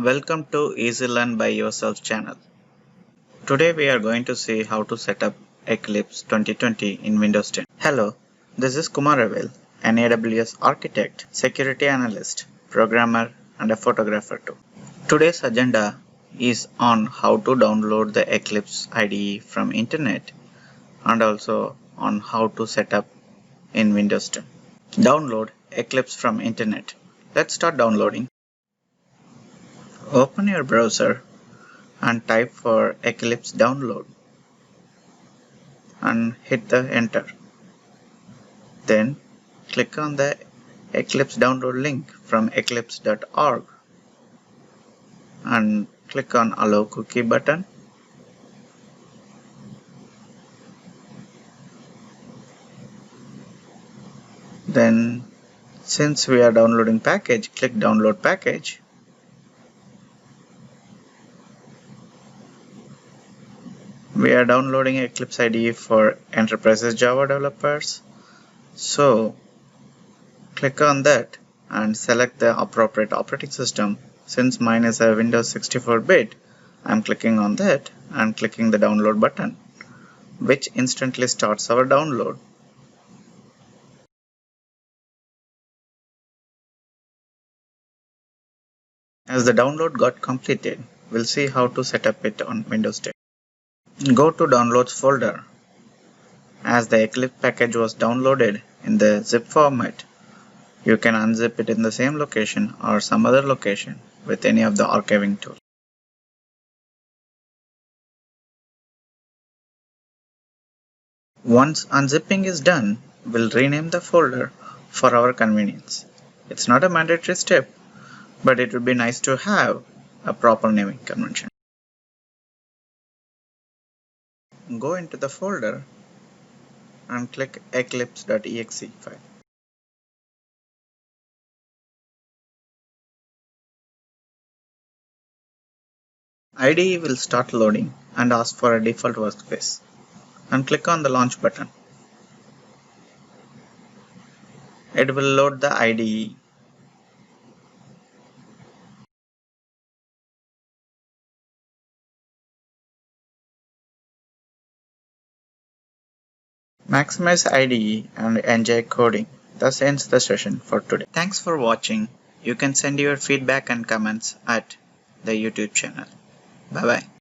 Welcome to eZlearn by Yourself channel. Today we are going to see how to set up Eclipse 2020 in Windows 10. Hello, this is Kumar Ravel, an AWS architect, security analyst, programmer and a photographer too. Today's agenda is on how to download the Eclipse IDE from internet and also on how to set up in Windows 10. Download Eclipse from internet. Let's start downloading. Open your browser and type for Eclipse download and hit the enter. Then click on the Eclipse download link from eclipse.org and click on allow cookie button. Then since we are downloading package, click download package. We are downloading Eclipse IDE for Enterprises Java developers. So click on that and select the appropriate operating system. Since mine is a Windows 64-bit, I'm clicking on that and clicking the download button, which instantly starts our download. As the download got completed, we'll see how to set up it on Windows 10. Go to Downloads folder. As the Eclipse package was downloaded in the zip format, you can unzip it in the same location or some other location with any of the archiving tools. Once unzipping is done, we'll rename the folder for our convenience. It's not a mandatory step, but it would be nice to have a proper naming convention. Go into the folder and click eclipse.exe file. IDE will start loading and ask for a default workspace, and click on the launch button. It will load the IDE. Maximize IDE and enjoy coding. Thus ends the session for today. Thanks for watching. You can send your feedback and comments at the YouTube channel. Bye bye.